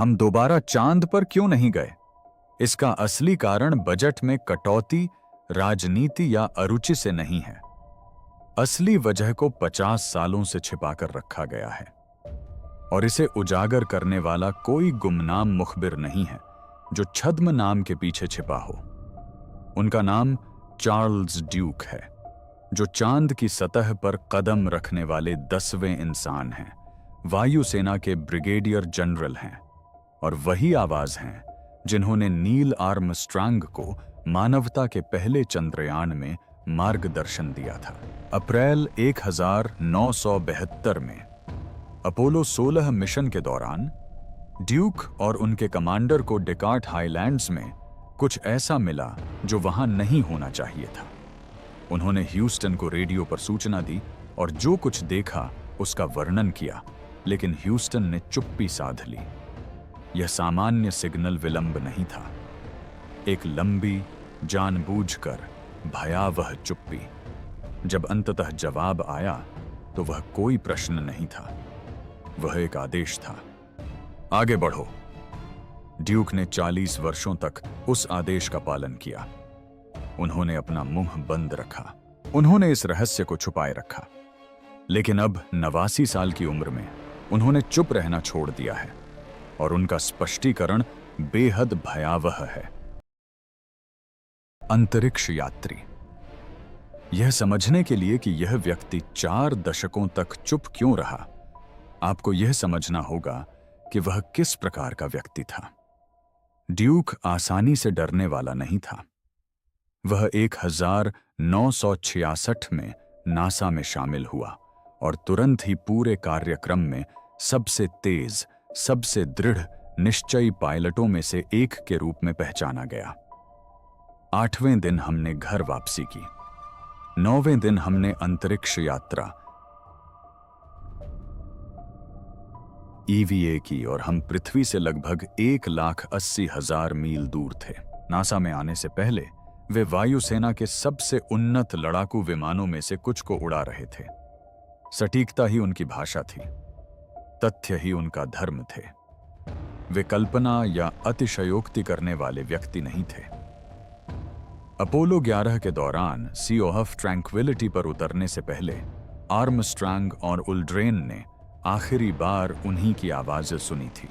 हम दोबारा चांद पर क्यों नहीं गए? इसका असली कारण बजट में कटौती, राजनीति या अरुचि से नहीं है। असली वजह को 50 सालों से छिपाकर रखा गया है और इसे उजागर करने वाला कोई गुमनाम मुखबिर नहीं है जो छद्म नाम के पीछे छिपा हो। उनका नाम चार्ल्स ड्यूक है, जो चांद की सतह पर कदम रखने वाले 10वें इंसान हैं, वायुसेना के ब्रिगेडियर जनरल हैं और वही आवाज हैं जिन्होंने नील आर्मस्ट्रांग को मानवता के पहले चंद्रयान में मार्गदर्शन दिया था। अप्रैल 1972 में अपोलो 16 मिशन के दौरान ड्यूक और उनके कमांडर को डेकार्ट हाईलैंड्स में कुछ ऐसा मिला जो वहां नहीं होना चाहिए था। उन्होंने ह्यूस्टन को रेडियो पर सूचना दी और जो कुछ देखा उसका वर्णन किया, लेकिन ह्यूस्टन ने चुप्पी साध ली। यह सामान्य सिग्नल विलंब नहीं था, एक लंबी, जानबूझकर भयावह चुप्पी। जब अंततः जवाब आया तो वह कोई प्रश्न नहीं था, वह एक आदेश था। आगे बढ़ो। ड्यूक ने 40 वर्षों तक उस आदेश का पालन किया। उन्होंने अपना मुंह बंद रखा, उन्होंने इस रहस्य को छुपाए रखा, लेकिन अब 89 साल की उम्र में उन्होंने चुप रहना छोड़ दिया है और उनका स्पष्टीकरण बेहद भयावह है। अंतरिक्ष यात्री। यह समझने के लिए कि यह व्यक्ति 4 दशकों तक चुप क्यों रहा, आपको यह समझना होगा कि वह किस प्रकार का व्यक्ति था। ड्यूक आसानी से डरने वाला नहीं था। वह 1966 में नासा में शामिल हुआ और तुरंत ही पूरे कार्यक्रम में सबसे तेज, सबसे दृढ़ निश्चयी पायलटों में से एक के रूप में पहचाना गया। 8वें दिन हमने घर वापसी की। 9वें दिन हमने अंतरिक्ष यात्रा ईवीए की और हम पृथ्वी से लगभग 1,80,000 मील दूर थे। नासा में आने से पहले वे वायुसेना के सबसे उन्नत लड़ाकू विमानों में से कुछ को उड़ा रहे थे। सटीकता ही उनकी भाषा थी, तथ्य ही उनका धर्म थे। वे कल्पना या अतिशयोक्ति करने वाले व्यक्ति नहीं थे। अपोलो 11 के दौरान सी ऑफ ट्रैंक्विलिटी पर उतरने से पहले आर्मस्ट्रांग और उल्ड्रेन ने आखिरी बार उन्हीं की आवाज़ें सुनी थी।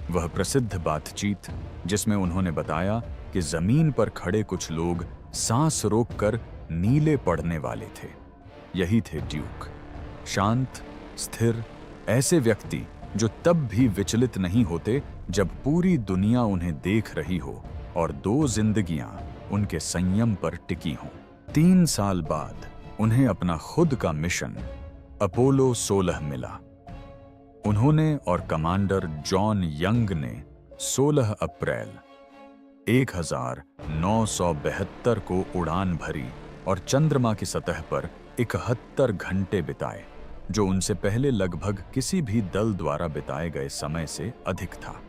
वह प्रसिद्ध बातचीत जिसमें उन्होंने बताया कि जमीन पर खड़े कुछ लोग सांस रोककर नीले पड़ने वाले थे। यही थे ड्यूक, शांत, स्थिर, ऐसे व्यक्ति जो तब भी विचलित नहीं होते जब पूरी दुनिया उन्हें देख रही हो और 2 जिंदगियां उनके संयम पर टिकी हों। 3 साल बाद उन्हें अपना खुद का मिशन अपोलो 16 मिला। उन्होंने और कमांडर जॉन यंग ने 16 अप्रैल 1972 को उड़ान भरी और चंद्रमा की सतह पर 71 घंटे बिताए, जो उनसे पहले लगभग किसी भी दल द्वारा बिताए गए समय से अधिक था।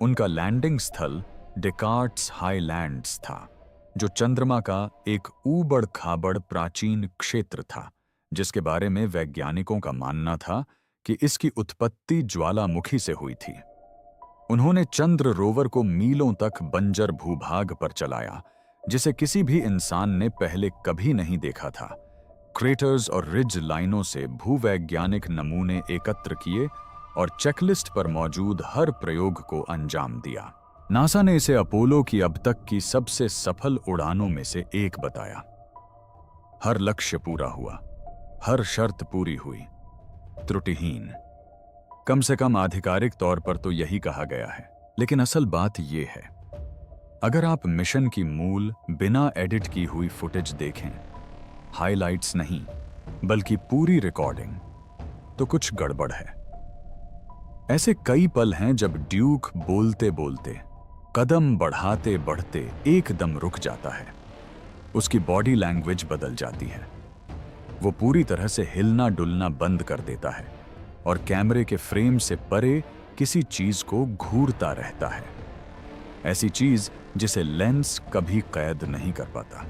उनका लैंडिंग स्थल डेकार्ट्स हाईलैंड्स था, जो चंद्रमा का एक ऊबड़ खाबड़ प्राचीन क्षेत्र था, जिसके बारे में वैज्ञानिकों का मानना था कि इसकी उत्पत्ति ज्वालामुखी से हुई थी। उन्होंने चंद्र रोवर को मीलों तक बंजर भूभाग पर चलाया, जिसे किसी भी इंसान ने पहले कभी नहीं देखा था। क्रेटर्स और रिज लाइनों से भूवैज्ञानिक नमूने एकत्र किए और चेकलिस्ट पर मौजूद हर प्रयोग को अंजाम दिया। नासा ने इसे अपोलो की अब तक की सबसे सफल उड़ानों में से एक बताया। हर लक्ष्य पूरा हुआ, हर शर्त पूरी हुई, त्रुटिहीन। कम से कम आधिकारिक तौर पर तो यही कहा गया है। लेकिन असल बात यह है, अगर आप मिशन की मूल बिना एडिट की हुई फुटेज देखें, हाइलाइट्स नहीं बल्कि पूरी रिकॉर्डिंग, तो कुछ गड़बड़ है। ऐसे कई पल हैं जब ड्यूक बोलते बोलते, कदम बढ़ाते बढ़ते एकदम रुक जाता है। उसकी बॉडी लैंग्वेज बदल जाती है। वो पूरी तरह से हिलना डुलना बंद कर देता है और कैमरे के फ्रेम से परे किसी चीज को घूरता रहता है, ऐसी चीज जिसे लेंस कभी कैद नहीं कर पाता।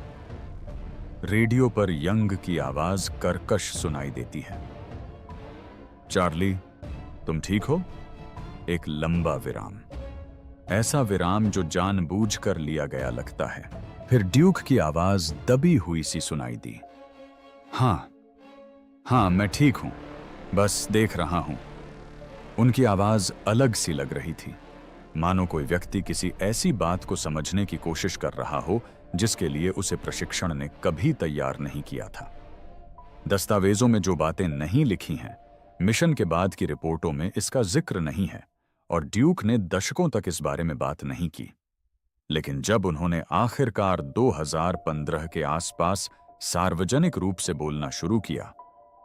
रेडियो पर यंग की आवाज कर्कश सुनाई देती है। चार्ली, तुम ठीक हो? एक लंबा विराम, ऐसा विराम जो जानबूझकर लिया गया लगता है। फिर ड्यूक की आवाज दबी हुई सी सुनाई दी। हाँ हाँ, मैं ठीक हूं, बस देख रहा हूं। उनकी आवाज अलग सी लग रही थी, मानो कोई व्यक्ति किसी ऐसी बात को समझने की कोशिश कर रहा हो जिसके लिए उसे प्रशिक्षण ने कभी तैयार नहीं किया था। दस्तावेजों में जो बातें नहीं लिखी हैं, मिशन के बाद की रिपोर्टों में इसका जिक्र नहीं है, और ड्यूक ने दशकों तक इस बारे में बात नहीं की। लेकिन जब उन्होंने आखिरकार 2015 के आसपास सार्वजनिक रूप से बोलना शुरू किया,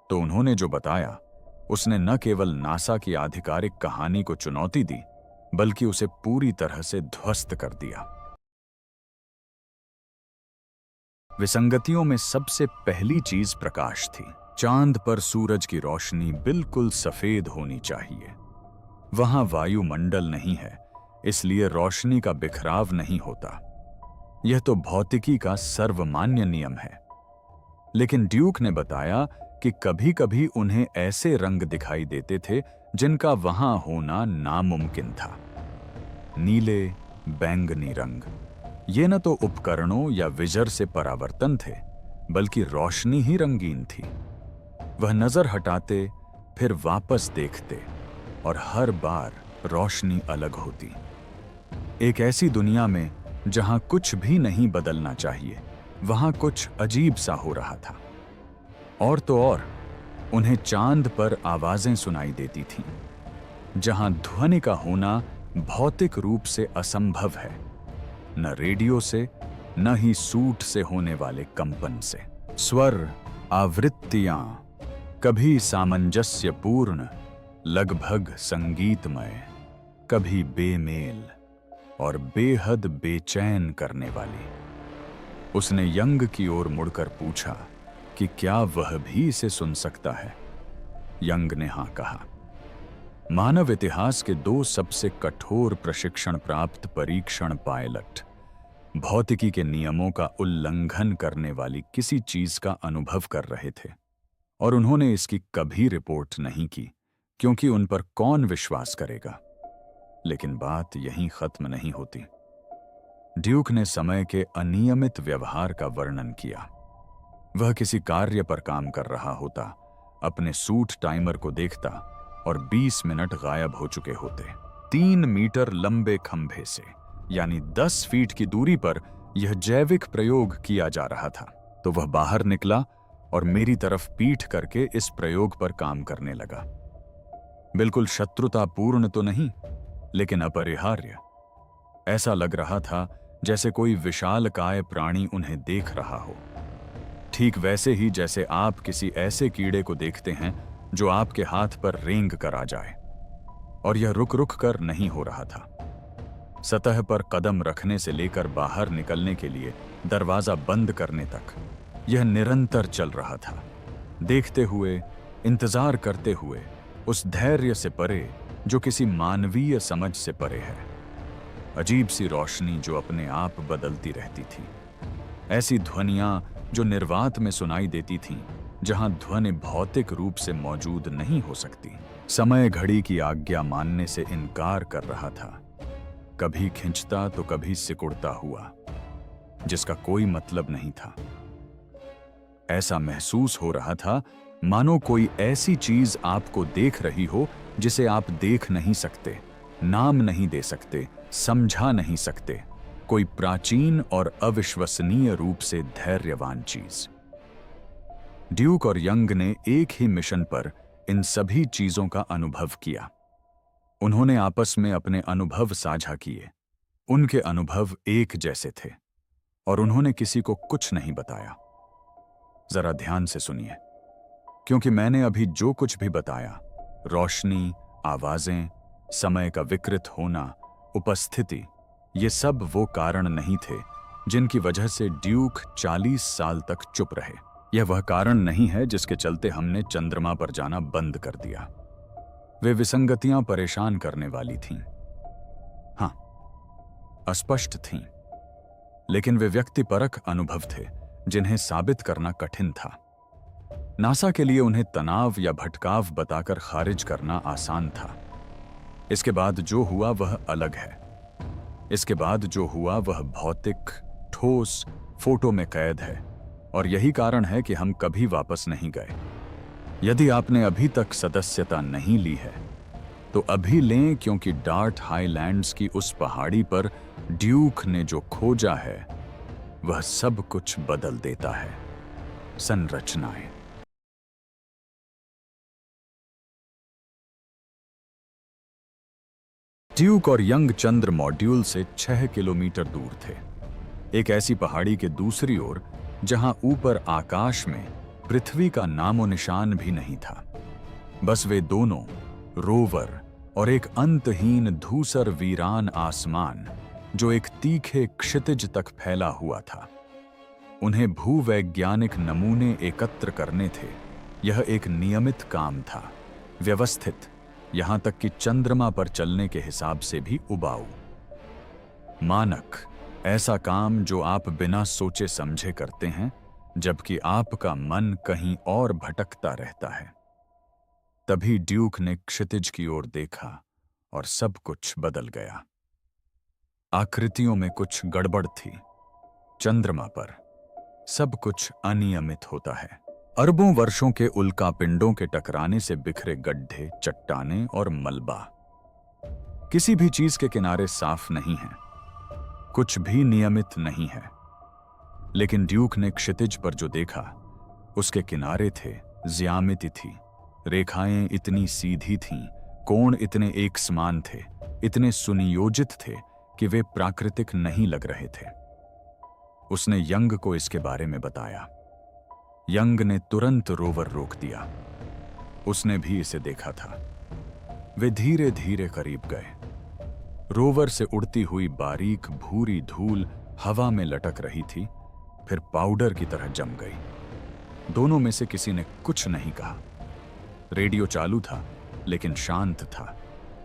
तो उन्होंने जो बताया उसने न केवल नासा की आधिकारिक कहानी को चुनौती दी, बल्कि उसे पूरी तरह से ध्वस्त कर दिया। विसंगतियों में सबसे पहली चीज प्रकाश थी। चांद पर सूरज की रोशनी बिल्कुल सफेद होनी चाहिए। वहां वायुमंडल नहीं है, इसलिए रोशनी का बिखराव नहीं होता। यह तो भौतिकी का सर्वमान्य नियम है। लेकिन ड्यूक ने बताया कि कभी-कभी उन्हें ऐसे रंग दिखाई देते थे जिनका वहां होना नामुमकिन था। नीले, बैंगनी रंग। ये न तो उपकरणों या विजर से परावर्तन थे, बल्कि रोशनी ही रंगीन थी। वह नजर हटाते, फिर वापस देखते, और हर बार रोशनी अलग होती। एक ऐसी दुनिया में जहां कुछ भी नहीं बदलना चाहिए, वहां कुछ अजीब सा हो रहा था। और तो और, उन्हें चांद पर आवाजें सुनाई देती थीं, जहां ध्वनि का होना भौतिक रूप से असंभव है, न रेडियो से, न ही सूट से होने वाले कंपन से। स्वर, आवृत्तियां, कभी सामंजस्यपूर्ण, लगभग संगीतमय, कभी बेमेल और बेहद बेचैन करने वाली। उसने यंग की ओर मुड़कर पूछा कि क्या वह भी इसे सुन सकता है। यंग ने हां कहा। मानव इतिहास के 2 सबसे कठोर प्रशिक्षण प्राप्त परीक्षण पायलट भौतिकी के नियमों का उल्लंघन करने वाली किसी चीज का अनुभव कर रहे थे, और उन्होंने इसकी कभी रिपोर्ट नहीं की, क्योंकि उन पर कौन विश्वास करेगा। लेकिन बात यहीं खत्म नहीं होती। ड्यूक ने समय के अनियमित व्यवहार का वर्णन किया। वह किसी कार्य पर काम कर रहा होता, अपने सूट टाइमर को देखता, और 20 मिनट गायब हो चुके होते। 3 मीटर लंबे खंभे से, यानी 10 फीट की दूरी पर यह जैविक प्रयोग किया जा रहा था। तो वह बाहर निकला और मेरी तरफ पीठ करके इस प्रयोग पर काम करने लगा। बिल्कुल शत्रुतापूर्ण तो नहीं, लेकिन अपरिहार्य। ऐसा लग रहा था जैसे कोई विशालकाय प्राणी उन्हें देख रहा हो, ठीक वैसे ही जैसे आप किसी ऐसे कीड़े को देखते हैं जो आपके हाथ पर रेंग कर आ जाए, और यह रुक रुक कर नहीं हो रहा था। सतह पर कदम रखने से लेकर बाहर निकलने के लिए दरवाजा बंद करने तक यह निरंतर चल रहा था, देखते हुए, इंतजार करते हुए, उस धैर्य से परे जो किसी मानवीय समझ से परे है। अजीब सी रोशनी जो अपने आप बदलती रहती थी। ऐसी ध्वनियां जो निर्वात में सुनाई देती थीं, जहां ध्वनि भौतिक रूप से मौजूद नहीं हो सकती। समय घड़ी की आज्ञा मानने से इनकार कर रहा था, कभी खिंचता तो कभी सिकुड़ता हुआ, जिसका कोई मतलब नहीं था। ऐसा महसूस हो रहा था मानो कोई ऐसी चीज आपको देख रही हो जिसे आप देख नहीं सकते, नाम नहीं दे सकते, समझा नहीं सकते, कोई प्राचीन और अविश्वसनीय रूप से धैर्यवान चीज। ड्यूक और यंग ने एक ही मिशन पर इन सभी चीजों का अनुभव किया। उन्होंने आपस में अपने अनुभव साझा किए। उनके अनुभव एक जैसे थे, और उन्होंने किसी को कुछ नहीं बताया। जरा ध्यान से सुनिए, क्योंकि मैंने अभी जो कुछ भी बताया, रोशनी, आवाजें, समय का विकृत होना, उपस्थिति, ये सब वो कारण नहीं थे जिनकी वजह से ड्यूक 40 साल तक चुप रहे। यह वह कारण नहीं है जिसके चलते हमने चंद्रमा पर जाना बंद कर दिया। वे विसंगतियां परेशान करने वाली थीं। हां, अस्पष्ट थीं, लेकिन वे व्यक्तिपरक अनुभव थे जिन्हें साबित करना कठिन था। नासा के लिए उन्हें तनाव या भटकाव बताकर खारिज करना आसान था, इसके बाद जो हुआ वह अलग है। इसके बाद जो हुआ वह भौतिक, ठोस, फोटो में कैद है, और यही कारण है कि हम कभी वापस नहीं गए। यदि आपने अभी तक सदस्यता नहीं ली है तो अभी लें, क्योंकि डार्ट हाईलैंड्स की उस पहाड़ी पर ड्यूक ने जो खोजा है वह सब कुछ बदल देता है। संरचनाएं। ड्यूक और यंग चंद्र मॉड्यूल से 6 किलोमीटर दूर थे, एक ऐसी पहाड़ी के दूसरी ओर जहां ऊपर आकाश में पृथ्वी का नामो निशान भी नहीं था। बस वे दोनों, रोवर और एक अंतहीन धूसर वीरान आसमान जो एक तीखे क्षितिज तक फैला हुआ था। उन्हें भूवैज्ञानिक नमूने एकत्र करने थे। यह एक नियमित काम था, व्यवस्थित, यहां तक कि चंद्रमा पर चलने के हिसाब से भी उबाऊ। मानक, ऐसा काम जो आप बिना सोचे समझे करते हैं जबकि आपका मन कहीं और भटकता रहता है। तभी ड्यूक ने क्षितिज की ओर देखा और सब कुछ बदल गया। आकृतियों में कुछ गड़बड़ थी। चंद्रमा पर सब कुछ अनियमित होता है। अरबों वर्षों के उल्कापिंडों के टकराने से बिखरे गड्ढे, चट्टानें और मलबा। किसी भी चीज के किनारे साफ नहीं है, कुछ भी नियमित नहीं है। लेकिन ड्यूक ने क्षितिज पर जो देखा, उसके किनारे थे ज्यामिति थी। रेखाएं इतनी सीधी थीं, कोण इतने एक समान थे, इतने सुनियोजित थे कि वे प्राकृतिक नहीं लग रहे थे। उसने यंग को इसके बारे में बताया। यंग ने तुरंत रोवर रोक दिया। उसने भी इसे देखा था। वे धीरे धीरे करीब गए। रोवर से उड़ती हुई बारीक भूरी धूल हवा में लटक रही थी, फिर पाउडर की तरह जम गई। दोनों में से किसी ने कुछ नहीं कहा। रेडियो चालू था, लेकिन शांत था।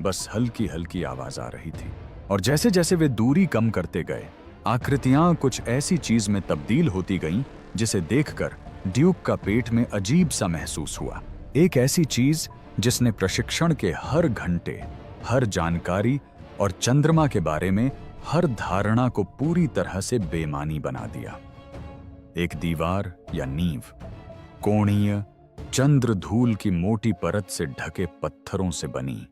बस हल्की हल्की आवाज आ रही थी। और जैसे जैसे वे दूरी कम करते गए, आकृतियां कुछ ऐसी चीज में तब्दील होती गईं जिसे देखकर ड्यूक का पेट में अजीब सा महसूस हुआ। एक ऐसी चीज जिसने प्रशिक्षण के हर घंटे, हर जानकारी और चंद्रमा के बारे में हर धारणा को पूरी तरह से बेमानी बना दिया। एक दीवार या नींव, कोणीय, चंद्र धूल की मोटी परत से ढके पत्थरों से बनी,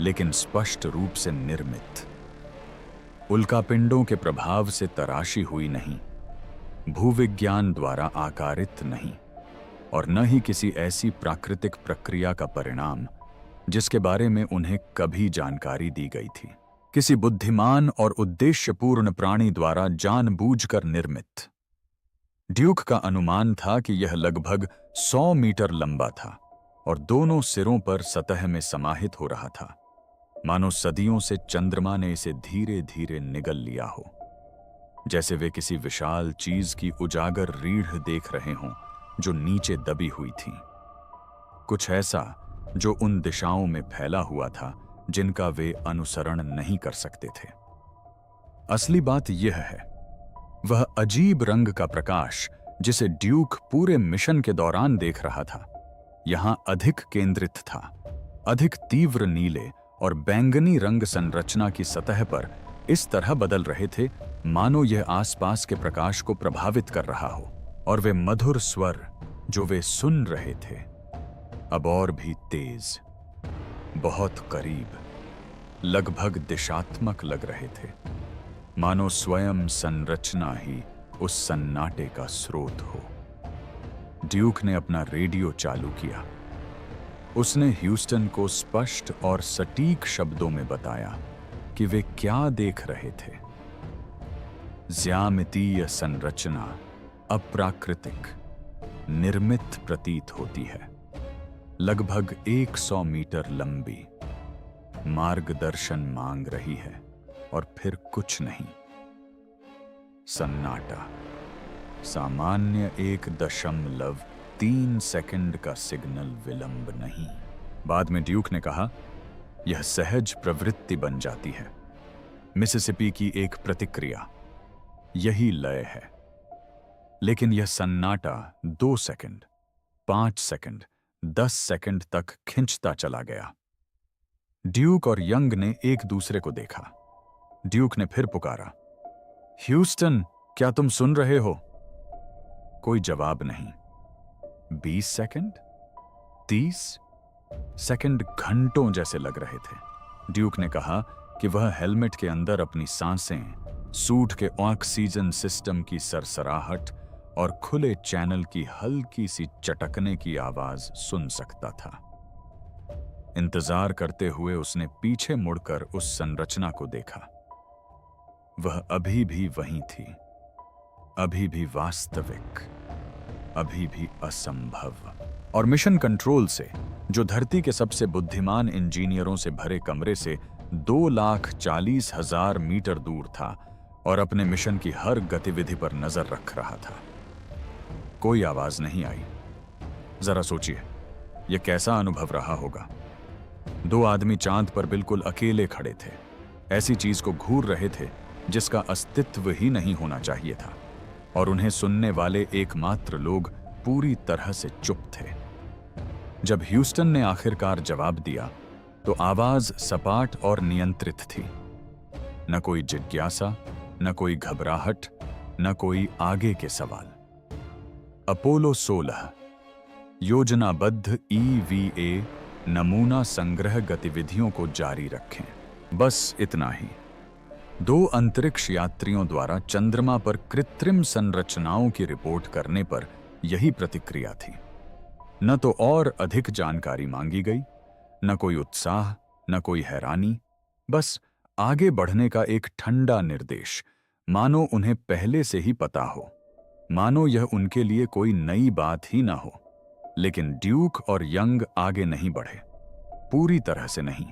लेकिन स्पष्ट रूप से निर्मित। उल्कापिंडों के प्रभाव से तराशी हुई नहीं, भूविज्ञान द्वारा आकारित नहीं, और न ही किसी ऐसी प्राकृतिक प्रक्रिया का परिणाम जिसके बारे में उन्हें कभी जानकारी दी गई थी। किसी बुद्धिमान और उद्देश्यपूर्ण प्राणी द्वारा जानबूझकर निर्मित। ड्यूक का अनुमान था कि यह लगभग 100 मीटर लंबा था और दोनों सिरों पर सतह में समाहित हो रहा था, मानो सदियों से चंद्रमा ने इसे धीरे धीरे निगल लिया हो। जैसे वे किसी विशाल चीज की उजागर रीढ़ देख रहे हों जो नीचे दबी हुई थी। कुछ ऐसा जो उन दिशाओं में फैला हुआ था जिनका वे अनुसरण नहीं कर सकते थे। असली बात यह है, वह अजीब रंग का प्रकाश जिसे ड्यूक पूरे मिशन के दौरान देख रहा था, यहां अधिक केंद्रित था। अधिक तीव्र नीले और बैंगनी रंग संरचना की सतह पर इस तरह बदल रहे थे मानो यह आसपास के प्रकाश को प्रभावित कर रहा हो। और वे मधुर स्वर जो वे सुन रहे थे अब और भी तेज, बहुत करीब, लगभग दिशात्मक लग रहे थे, मानो स्वयं संरचना ही उस सन्नाटे का स्रोत हो। ड्यूक ने अपना रेडियो चालू किया। उसने ह्यूस्टन को स्पष्ट और सटीक शब्दों में बताया कि वे क्या देख रहे थे। ज्यामितीय संरचना अप्राकृतिक, निर्मित प्रतीत होती है, लगभग 100 मीटर लंबी, मार्गदर्शन मांग रही है, और फिर कुछ नहीं। सन्नाटा, सामान्य 1.3 सेकंड का सिग्नल विलंब नहीं। बाद में ड्यूक ने कहा, यह सहज प्रवृत्ति बन जाती है, मिसिसिपी की एक प्रतिक्रिया, यही लय है। लेकिन यह सन्नाटा 2 सेकंड, 5 सेकंड, 10 सेकंड तक खिंचता चला गया। ड्यूक और यंग ने एक दूसरे को देखा। ड्यूक ने फिर पुकारा, ह्यूस्टन, क्या तुम सुन रहे हो? कोई जवाब नहीं। 20 सेकंड, 30 सेकंड घंटों जैसे लग रहे थे। ड्यूक ने कहा कि वह हेलमेट के अंदर अपनी सांसें, सूट के ऑक्सीजन सिस्टम की सरसराहट और खुले चैनल की हल्की सी चटकने की आवाज सुन सकता था। इंतजार करते हुए उसने पीछे मुड़कर उस संरचना को देखा। वह अभी भी वहीं थी, अभी भी वास्तविक, अभी भी असंभव। और मिशन कंट्रोल से, जो धरती के सबसे बुद्धिमान इंजीनियरों से भरे कमरे से 2,40,000 मीटर दूर था और अपने मिशन की हर गतिविधि पर नजर रख रहा था। कोई आवाज नहीं आई। जरा सोचिए, यह कैसा अनुभव रहा होगा। 2 आदमी चांद पर बिल्कुल अकेले खड़े थे, ऐसी चीज को घूर रहे थे जिसका अस्तित्व ही नहीं होना चाहिए था, और उन्हें सुनने वाले एकमात्र लोग पूरी तरह से चुप थे। जब ह्यूस्टन ने आखिरकार जवाब दिया तो आवाज सपाट और नियंत्रित थी। न कोई जिज्ञासा, न कोई घबराहट, न कोई आगे के सवाल। अपोलो 16 योजनाबद्ध EVA नमूना संग्रह गतिविधियों को जारी रखें। बस इतना ही। 2 अंतरिक्ष यात्रियों द्वारा चंद्रमा पर कृत्रिम संरचनाओं की रिपोर्ट करने पर यही प्रतिक्रिया थी। न तो और अधिक जानकारी मांगी गई, न कोई उत्साह, न कोई हैरानी, बस आगे बढ़ने का एक ठंडा निर्देश, मानो उन्हें पहले से ही पता हो, मानो यह उनके लिए कोई नई बात ही ना हो। लेकिन ड्यूक और यंग आगे नहीं बढ़े, पूरी तरह से नहीं।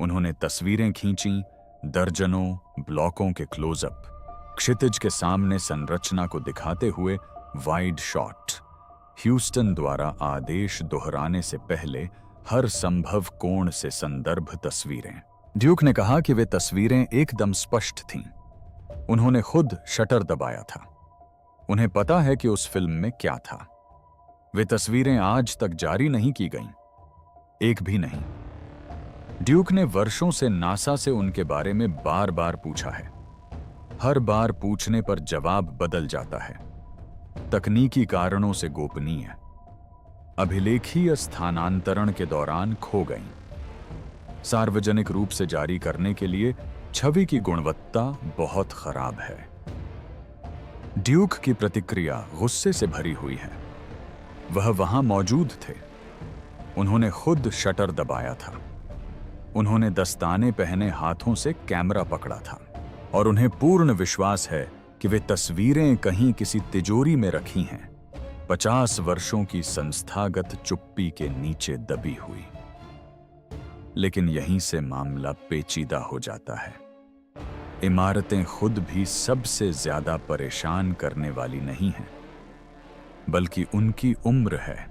उन्होंने तस्वीरें खींची, दर्जनों ब्लॉकों के क्लोजअप, क्षितिज के सामने संरचना को दिखाते हुए वाइड शॉट, ह्यूस्टन द्वारा आदेश दोहराने से पहले हर संभव कोण से संदर्भ तस्वीरें। ड्यूक ने कहा कि वे तस्वीरें एकदम स्पष्ट थीं। उन्होंने खुद शटर दबाया था। उन्हें पता है कि उस फिल्म में क्या था। वे तस्वीरें आज तक जारी नहीं की गईं, एक भी नहीं। ड्यूक ने वर्षों से नासा से उनके बारे में बार बार पूछा है। हर बार पूछने पर जवाब बदल जाता है। तकनीकी कारणों से गोपनीय, अभिलेखीय स्थानांतरण के दौरान खो गईं। सार्वजनिक रूप से जारी करने के लिए छवि की गुणवत्ता बहुत खराब है। ड्यूक की प्रतिक्रिया गुस्से से भरी हुई है। वह वहां मौजूद थे। उन्होंने खुद शटर दबाया था। उन्होंने दस्ताने पहने हाथों से कैमरा पकड़ा था, और उन्हें पूर्ण विश्वास है कि वे तस्वीरें कहीं किसी तिजोरी में रखी हैं, 50 वर्षों की संस्थागत चुप्पी के नीचे दबी हुई। लेकिन यहीं से मामला पेचीदा हो जाता है। इमारतें खुद भी सबसे ज्यादा परेशान करने वाली नहीं हैं, बल्कि उनकी उम्र है।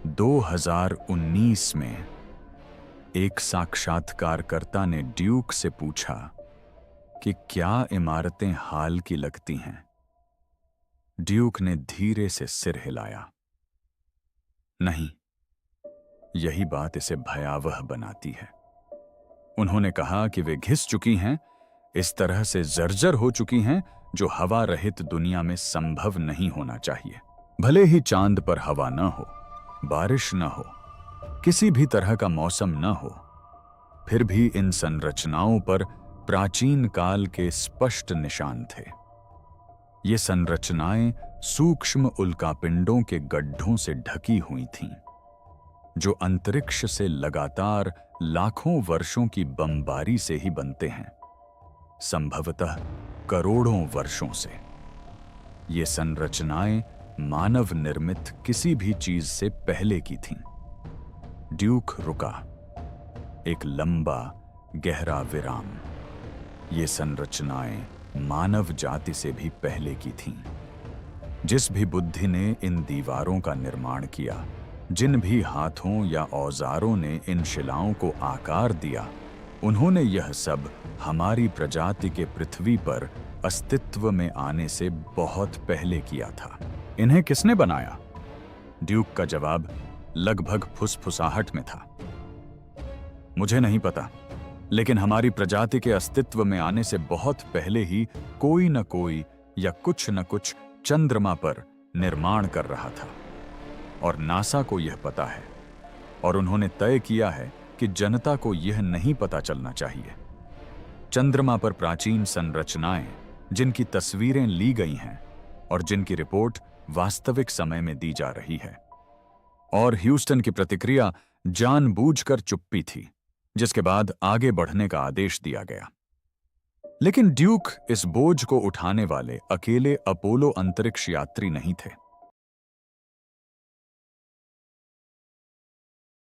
2019 में एक साक्षात्कारकर्ता ने ड्यूक से पूछा कि क्या इमारतें हाल की लगती हैं। ड्यूक ने धीरे से सिर हिलाया। नहीं, यही बात इसे भयावह बनाती है। उन्होंने कहा कि वे घिस चुकी हैं, इस तरह से जर्जर हो चुकी हैं जो हवा रहित दुनिया में संभव नहीं होना चाहिए। भले ही चांद पर हवा न हो, बारिश न हो, किसी भी तरह का मौसम न हो, फिर भी इन संरचनाओं पर प्राचीन काल के स्पष्ट निशान थे। ये संरचनाएं सूक्ष्म उल्कापिंडों के गड्ढों से ढकी हुई थीं, जो अंतरिक्ष से लगातार लाखों वर्षों की बमबारी से ही बनते हैं, संभवतः करोड़ों वर्षों से। ये संरचनाएं मानव निर्मित किसी भी चीज से पहले की थीं। ड्यूक रुका। एक लंबा गहरा विराम। ये संरचनाएं मानव जाति से भी पहले की थीं। जिस भी बुद्धि ने इन दीवारों का निर्माण किया, जिन भी हाथों या औजारों ने इन शिलाओं को आकार दिया, उन्होंने यह सब हमारी प्रजाति के पृथ्वी पर अस्तित्व में आने से बहुत पहले किया था। इन्हें किसने बनाया? ड्यूक का जवाब लगभग फुसफुसाहट में था। मुझे नहीं पता, लेकिन हमारी प्रजाति के अस्तित्व में आने से बहुत पहले ही कोई न कोई या कुछ न कुछ चंद्रमा पर निर्माण कर रहा था, और नासा को यह पता है, और उन्होंने तय किया है कि जनता को यह नहीं पता चलना चाहिए। चंद्रमा पर प्राचीन संरचनाएं, जिनकी तस्वीरें ली गई हैं और जिनकी रिपोर्ट वास्तविक समय में दी जा रही है। और ह्यूस्टन की प्रतिक्रिया जानबूझकर चुप्पी थी, जिसके बाद आगे बढ़ने का आदेश दिया गया। लेकिन ड्यूक इस बोझ को उठाने वाले अकेले अपोलो अंतरिक्ष यात्री नहीं थे,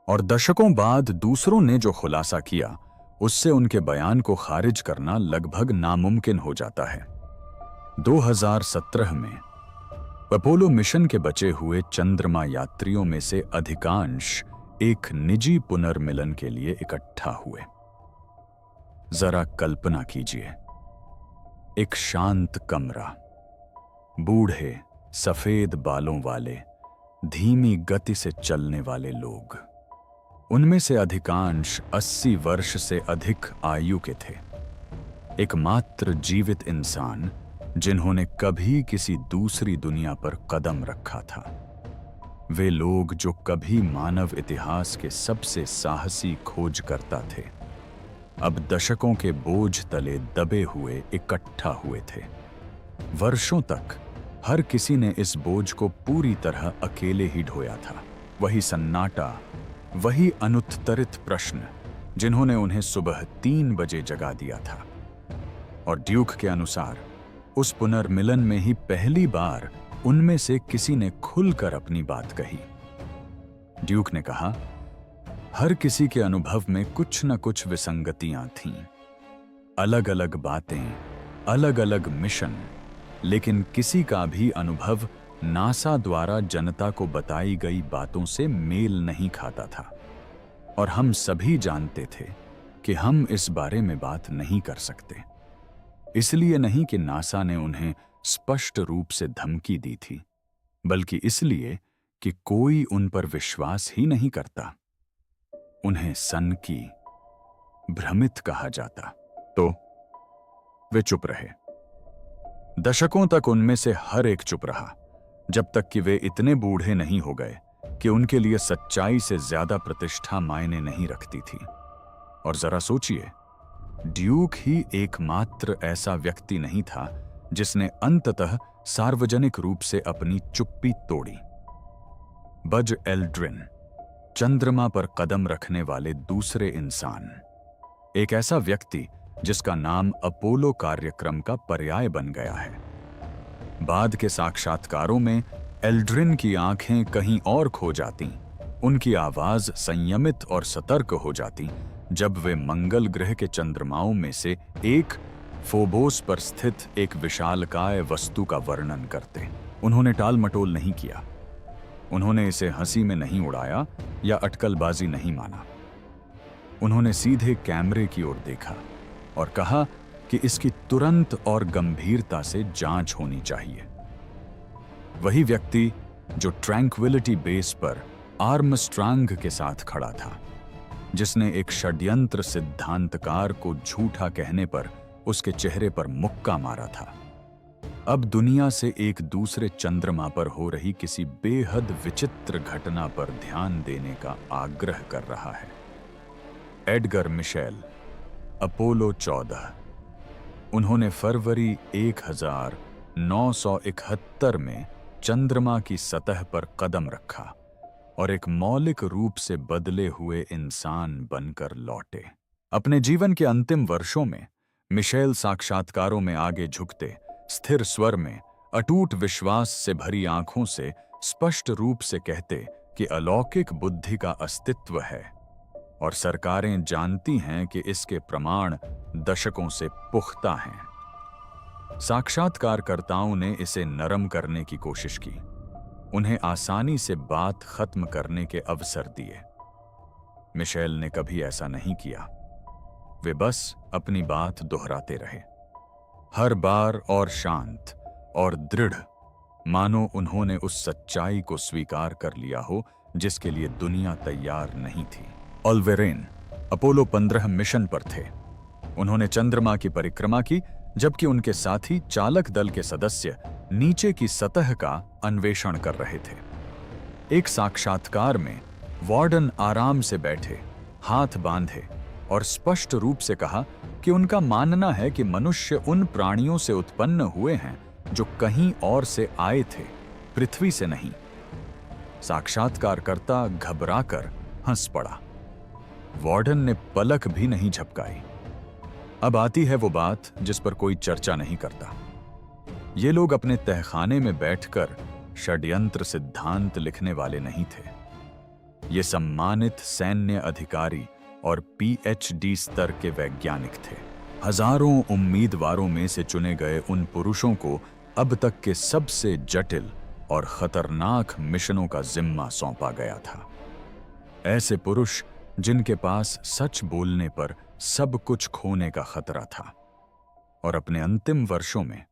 और दशकों बाद दूसरों ने जो खुलासा किया, उससे उनके बयान को खारिज करना लगभग नामुमकिन हो जाता है। 2017 में अपोलो मिशन के बचे हुए चंद्रमा यात्रियों में से अधिकांश एक निजी पुनर्मिलन के लिए इकट्ठा हुए। जरा कल्पना कीजिए, एक शांत कमरा, बूढ़े सफेद बालों वाले धीमी गति से चलने वाले लोग, उनमें से अधिकांश 80 वर्ष से अधिक आयु के थे। एकमात्र जीवित इंसान जिन्होंने कभी किसी दूसरी दुनिया पर कदम रखा था। वे लोग जो कभी मानव इतिहास के सबसे साहसी खोजकर्ता थे, अब दशकों के बोझ तले दबे हुए इकट्ठा हुए थे। वर्षों तक हर किसी ने इस बोझ को पूरी तरह अकेले ही ढोया था। वही सन्नाटा, वही अनुत्तरित प्रश्न जिन्होंने उन्हें सुबह 3 बजे जगा दिया था। और ड्यूक के अनुसार उस पुनर्मिलन में ही पहली बार उनमें से किसी ने खुलकर अपनी बात कही। ड्यूक ने कहा, हर किसी के अनुभव में कुछ न कुछ विसंगतियां थीं, अलग अलग बातें, अलग अलग मिशन, लेकिन किसी का भी अनुभव नासा द्वारा जनता को बताई गई बातों से मेल नहीं खाता था। और हम सभी जानते थे कि हम इस बारे में बात नहीं कर सकते। इसलिए नहीं कि नासा ने उन्हें स्पष्ट रूप से धमकी दी थी, बल्कि इसलिए कि कोई उन पर विश्वास ही नहीं करता। उन्हें सनकी, भ्रमित कहा जाता। तो वे चुप रहे। दशकों तक उनमें से हर एक चुप रहा, जब तक कि वे इतने बूढ़े नहीं हो गए कि उनके लिए सच्चाई से ज्यादा प्रतिष्ठा मायने नहीं रखती थी। और जरा सोचिए, ड्यूक ही एकमात्र ऐसा व्यक्ति नहीं था जिसने अंततः सार्वजनिक रूप से अपनी चुप्पी तोड़ी। बज एल्ड्रिन, चंद्रमा पर कदम रखने वाले दूसरे इंसान, एक ऐसा व्यक्ति जिसका नाम अपोलो कार्यक्रम का पर्याय बन गया है। बाद के साक्षात्कारों में एल्ड्रिन की आंखें कहीं और खो जातीं, उनकी आवाज संयमित और सतर्क हो जाती जब वे मंगल ग्रह के चंद्रमाओं में से एक फोबोस पर स्थित एक विशालकाय वस्तु का वर्णन करते। उन्होंने टाल मटोल नहीं किया, उन्होंने इसे हंसी में नहीं उड़ाया या अटकलबाजी नहीं माना। उन्होंने सीधे कैमरे की ओर देखा और कहा कि इसकी तुरंत और गंभीरता से जांच होनी चाहिए। वही व्यक्ति जो ट्रैंक्विलिटी बेस पर आर्मस्ट्रांग के साथ खड़ा था, जिसने एक षड्यंत्र सिद्धांतकार को झूठा कहने पर उसके चेहरे पर मुक्का मारा था, अब दुनिया से एक दूसरे चंद्रमा पर हो रही किसी बेहद विचित्र घटना पर ध्यान देने का आग्रह कर रहा है। Edgar Mitchell, Apollo 14। उन्होंने फरवरी 1971 में चंद्रमा की सतह पर कदम रखा और एक मौलिक रूप से बदले हुए इंसान बनकर लौटे। अपने जीवन के अंतिम वर्षों में मिशेल साक्षात्कारों में आगे झुकते, स्थिर स्वर में, अटूट विश्वास से भरी आंखों से स्पष्ट रूप से कहते कि अलौकिक बुद्धि का अस्तित्व है और सरकारें जानती हैं कि इसके प्रमाण दशकों से पुख्ता हैं। साक्षात्कारकर्ताओं ने इसे नरम करने की कोशिश की, उन्हें आसानी से बात खत्म करने के अवसर दिए। मिशेल ने कभी ऐसा नहीं किया। वे बस अपनी बात दोहराते रहे, हर बार और शांत और दृढ़, मानो उन्होंने उस सच्चाई को स्वीकार कर लिया हो जिसके लिए दुनिया तैयार नहीं थी। ओल्वेरेन, अपोलो 15 मिशन पर थे। उन्होंने चंद्रमा की परिक्रमा की, जबकि उनके साथी चालक दल के सदस्य नीचे की सतह का अन्वेषण कर रहे थे। एक साक्षात्कार में वार्डन आराम से बैठे, हाथ बांधे और स्पष्ट रूप से कहा कि उनका मानना है कि मनुष्य उन प्राणियों से उत्पन्न हुए हैं जो कहीं और से आए थे, पृथ्वी से नहीं। साक्षात्कारकर्ता घबराकर हंस पड़ा। वार्डन ने पलक भी नहीं झपकाई। अब आती है वो बात जिस पर कोई चर्चा नहीं करता। ये लोग अपने तहखाने में बैठकर षड्यंत्र सिद्धांत लिखने वाले नहीं थे। ये सम्मानित सैन्य अधिकारी और पीएचडी स्तर के वैज्ञानिक थे। हजारों उम्मीदवारों में से चुने गए उन पुरुषों को अब तक के सबसे जटिल और खतरनाक मिशनों का जिम्मा सौंपा गया था। ऐसे पुरुष जिनके पास सच बोलने पर सब कुछ खोने का खतरा था। और अपने अंतिम वर्षों में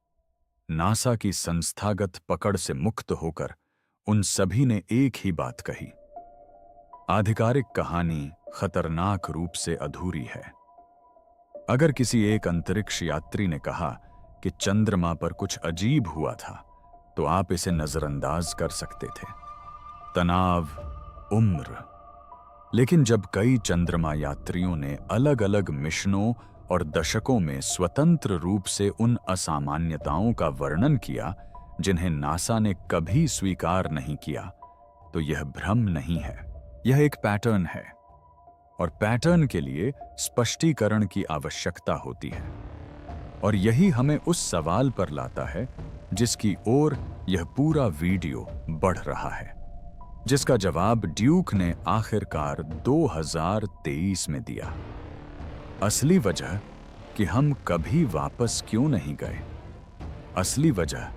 नासा की संस्थागत पकड़ से मुक्त होकर उन सभी ने एक ही बात कही: आधिकारिक कहानी खतरनाक रूप से अधूरी है। अगर किसी एक अंतरिक्ष यात्री ने कहा कि चंद्रमा पर कुछ अजीब हुआ था, तो आप इसे नजरअंदाज कर सकते थे। तनाव, उम्र। लेकिन जब कई चंद्रमा यात्रियों ने अलग अलग मिशनों और दशकों में स्वतंत्र रूप से उन असामान्यताओं का वर्णन किया जिन्हें नासा ने कभी स्वीकार नहीं किया, तो यह भ्रम नहीं है, यह एक पैटर्न है। और पैटर्न के लिए स्पष्टीकरण की आवश्यकता होती है। और यही हमें उस सवाल पर लाता है जिसकी ओर यह पूरा वीडियो बढ़ रहा है, जिसका जवाब ड्यूक ने आखिरकार 2023 में दिया। असली वजह कि हम कभी वापस क्यों नहीं गए। असली वजह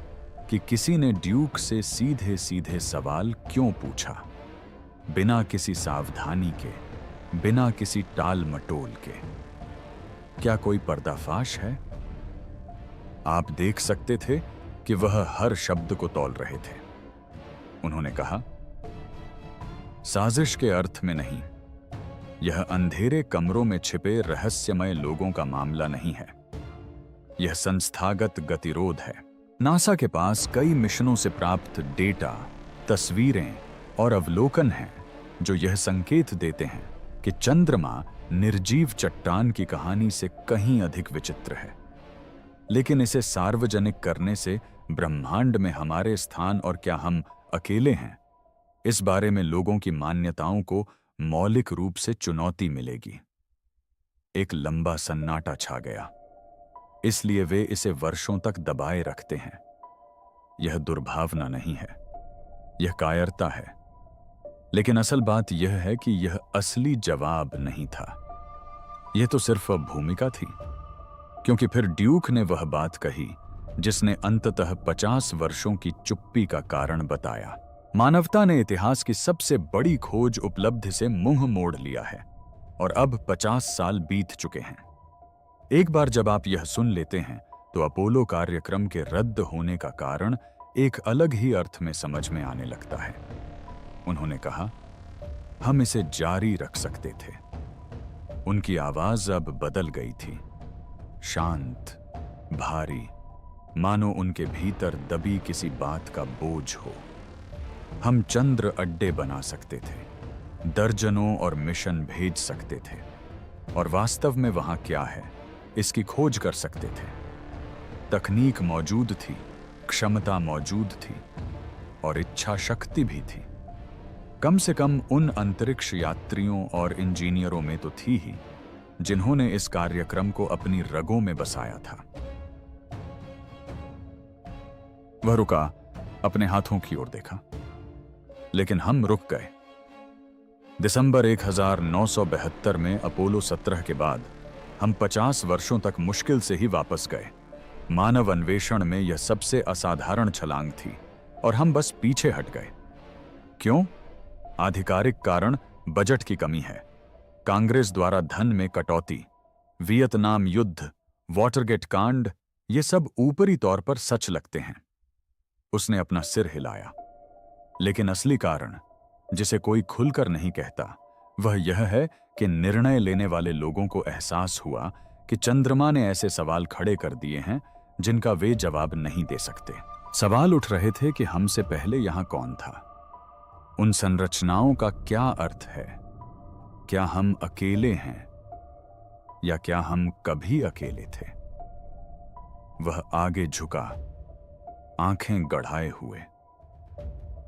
कि किसी ने ड्यूक से सीधे सीधे सवाल क्यों पूछा, बिना किसी सावधानी के, बिना किसी टाल मटोल के। क्या कोई पर्दाफाश है? आप देख सकते थे कि वह हर शब्द को तौल रहे थे। उन्होंने कहा, साजिश के अर्थ में नहीं, यह अंधेरे कमरों में छिपे रहस्यमय लोगों का मामला नहीं है। यह संस्थागत गतिरोध है। नासा के पास कई मिशनों से प्राप्त डेटा, तस्वीरें और अवलोकन हैं जो यह संकेत देते हैं कि चंद्रमा निर्जीव चट्टान की कहानी से कहीं अधिक विचित्र है। लेकिन इसे सार्वजनिक करने से ब्रह्मांड में हमारे स्थान और क्या हम अकेले हैं, इस बारे में लोगों की मान्यताओं को मौलिक रूप से चुनौती मिलेगी। एक लंबा सन्नाटा छा गया, इसलिए वे इसे वर्षों तक दबाए रखते हैं। यह दुर्भावना नहीं है, यह कायरता है। लेकिन असल बात यह है कि यह असली जवाब नहीं था। यह तो सिर्फ भूमिका थी, क्योंकि फिर ड्यूक ने वह बात कही जिसने अंततः 50 वर्षों की चुप्पी का कारण बताया। मानवता ने इतिहास की सबसे बड़ी खोज उपलब्धि से मुंह मोड़ लिया है और अब 50 साल बीत चुके हैं। एक बार जब आप यह सुन लेते हैं तो अपोलो कार्यक्रम के रद्द होने का कारण एक अलग ही अर्थ में समझ में आने लगता है। उन्होंने कहा, हम इसे जारी रख सकते थे। उनकी आवाज अब बदल गई थी, शांत, भारी, मानो उनके भीतर दबी किसी बात का बोझ हो। हम चंद्र अड्डे बना सकते थे, दर्जनों और मिशन भेज सकते थे, और वास्तव में वहां क्या है इसकी खोज कर सकते थे। तकनीक मौजूद थी, क्षमता मौजूद थी और इच्छा शक्ति भी थी। कम से कम उन अंतरिक्ष यात्रियों और इंजीनियरों में तो थी ही जिन्होंने इस कार्यक्रम को अपनी रगों में बसाया था। वह रुका, अपने हाथों की ओर देखा, लेकिन हम रुक गए। दिसंबर 1972 में अपोलो 17 के बाद हम 50 वर्षों तक मुश्किल से ही वापस गए। मानव अन्वेषण में यह सबसे असाधारण छलांग थी और हम बस पीछे हट गए। क्यों? आधिकारिक कारण बजट की कमी है, कांग्रेस द्वारा धन में कटौती, वियतनाम युद्ध, वाटरगेट कांड, ये सब ऊपरी तौर पर सच लगते हैं। उसने अपना सिर हिलाया। लेकिन असली कारण, जिसे कोई खुलकर नहीं कहता, वह यह है कि निर्णय लेने वाले लोगों को एहसास हुआ कि चंद्रमा ने ऐसे सवाल खड़े कर दिए हैं जिनका वे जवाब नहीं दे सकते। सवाल उठ रहे थे कि हमसे पहले यहां कौन था, उन संरचनाओं का क्या अर्थ है, क्या हम अकेले हैं या क्या हम कभी अकेले थे। वह आगे झुका, आंखें गड़ाए हुए।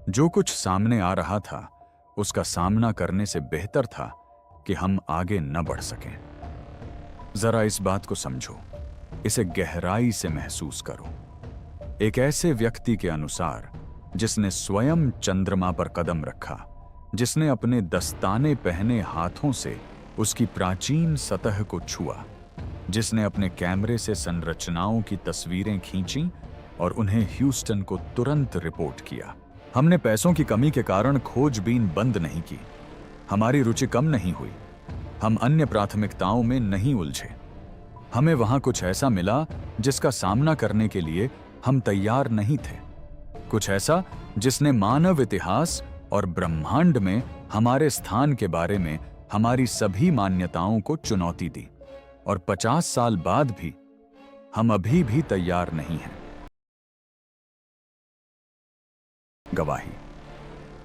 जो कुछ सामने आ रहा था उसका सामना करने से बेहतर था कि हम आगे न बढ़ सकें। जरा इस बात को समझो, इसे गहराई से महसूस करो। एक ऐसे व्यक्ति के अनुसार जिसने स्वयं चंद्रमा पर कदम रखा, जिसने अपने दस्ताने पहने हाथों से उसकी प्राचीन सतह को छुआ, जिसने अपने कैमरे से संरचनाओं की तस्वीरें खींची और उन्हें ह्यूस्टन को तुरंत रिपोर्ट किया। हमने पैसों की कमी के कारण खोजबीन बंद नहीं की, हमारी रुचि कम नहीं हुई, हम अन्य प्राथमिकताओं में नहीं उलझे। हमें वहां कुछ ऐसा मिला जिसका सामना करने के लिए हम तैयार नहीं थे, कुछ ऐसा जिसने मानव इतिहास और ब्रह्मांड में हमारे स्थान के बारे में हमारी सभी मान्यताओं को चुनौती दी। और 50 साल बाद भी हम अभी भी तैयार नहीं हैं। गवाही: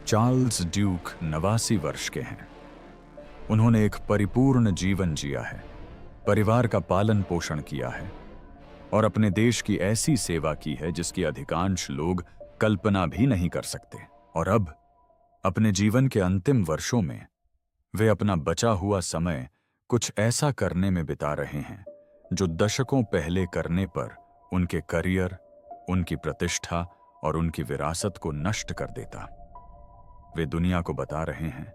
चार्ल्स ड्यूक 89 वर्ष के हैं। उन्होंने एक परिपूर्ण जीवन जिया है, परिवार का पालन पोषण किया है और अपने देश की ऐसी सेवा की है जिसकी अधिकांश लोग कल्पना भी नहीं कर सकते। और अब अपने जीवन के अंतिम वर्षों में वे अपना बचा हुआ समय कुछ ऐसा करने में बिता रहे हैं जो दशकों पहले करने पर उनके करियर, उनकी प्रतिष्ठा और उनकी विरासत को नष्ट कर देता। वे दुनिया को बता रहे हैं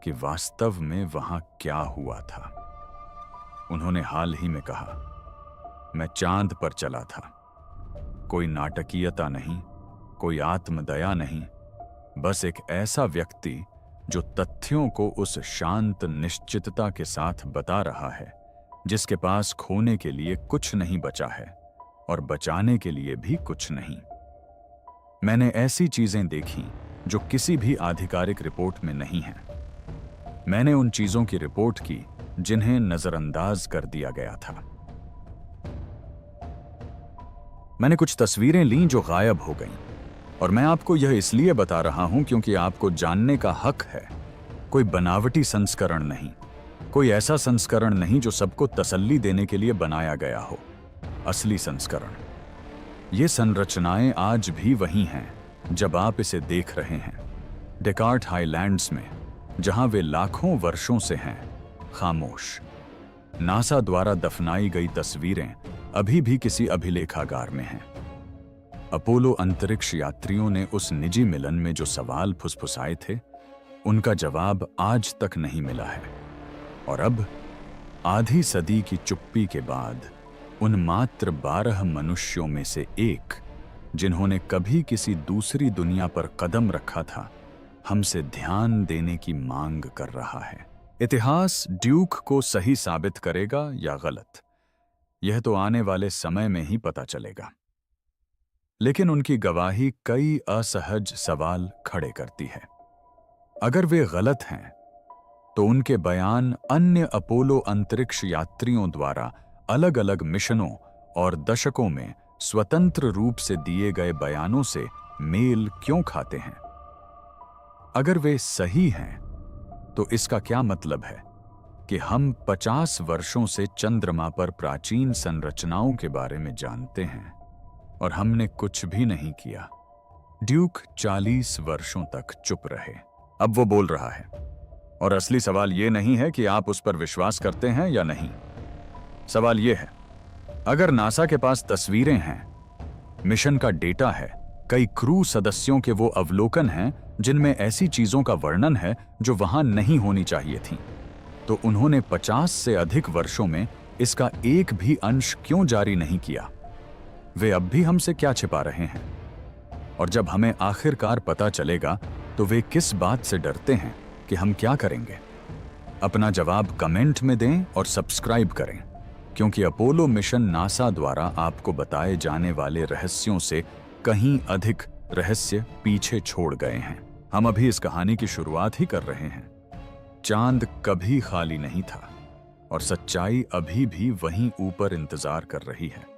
कि वास्तव में वहां क्या हुआ था। उन्होंने हाल ही में कहा, मैं चांद पर चला था। कोई नाटकीयता नहीं, कोई आत्मदया नहीं, बस एक ऐसा व्यक्ति जो तथ्यों को उस शांत निश्चितता के साथ बता रहा है जिसके पास खोने के लिए कुछ नहीं बचा है और बचाने के लिए भी कुछ नहीं। मैंने ऐसी चीजें देखी जो किसी भी आधिकारिक रिपोर्ट में नहीं हैं। मैंने उन चीजों की रिपोर्ट की जिन्हें नजरअंदाज कर दिया गया था। मैंने कुछ तस्वीरें लीं जो गायब हो गईं, और मैं आपको यह इसलिए बता रहा हूं क्योंकि आपको जानने का हक है। कोई बनावटी संस्करण नहीं, कोई ऐसा संस्करण नहीं जो सबको तसल्ली देने के लिए बनाया गया हो। असली संस्करण, ये संरचनाएं आज भी वही हैं जब आप इसे देख रहे हैं, डेकार्ट हाईलैंड्स में, जहां वे लाखों वर्षों से हैं, खामोश। नासा द्वारा दफनाई गई तस्वीरें अभी भी किसी अभिलेखागार में हैं। अपोलो अंतरिक्ष यात्रियों ने उस निजी मिलन में जो सवाल फुसफुसाए थे, उनका जवाब आज तक नहीं मिला है। और अब आधी सदी की चुप्पी के बाद उन मात्र 12 मनुष्यों में से एक, जिन्होंने कभी किसी दूसरी दुनिया पर कदम रखा था, हमसे ध्यान देने की मांग कर रहा है। इतिहास ड्यूक को सही साबित करेगा या गलत, यह तो आने वाले समय में ही पता चलेगा। लेकिन उनकी गवाही कई असहज सवाल खड़े करती है। अगर वे गलत हैं, तो उनके बयान अन्य अपोलो अंतरिक्ष यात्रियों द्वारा अलग अलग मिशनों और दशकों में स्वतंत्र रूप से दिए गए बयानों से मेल क्यों खाते हैं? अगर वे सही हैं, तो इसका क्या मतलब है कि हम 50 वर्षों से चंद्रमा पर प्राचीन संरचनाओं के बारे में जानते हैं और हमने कुछ भी नहीं किया। ड्यूक 40 वर्षों तक चुप रहे। अब वो बोल रहा है, और असली सवाल ये नहीं है कि आप उस पर विश्वास करते हैं या नहीं। सवाल ये है, अगर नासा के पास तस्वीरें हैं, मिशन का डेटा है, कई क्रू सदस्यों के वो अवलोकन हैं जिनमें ऐसी चीजों का वर्णन है जो वहां नहीं होनी चाहिए थी, तो उन्होंने 50 से अधिक वर्षों में इसका एक भी अंश क्यों जारी नहीं किया? वे अब भी हमसे क्या छिपा रहे हैं? और जब हमें आखिरकार पता चलेगा, तो वे किस बात से डरते हैं कि हम क्या करेंगे? अपना जवाब कमेंट में दें और सब्सक्राइब करें, क्योंकि अपोलो मिशन नासा द्वारा आपको बताए जाने वाले रहस्यों से कहीं अधिक रहस्य पीछे छोड़ गए हैं। हम अभी इस कहानी की शुरुआत ही कर रहे हैं। चांद कभी खाली नहीं था और सच्चाई अभी भी वहीं ऊपर इंतजार कर रही है।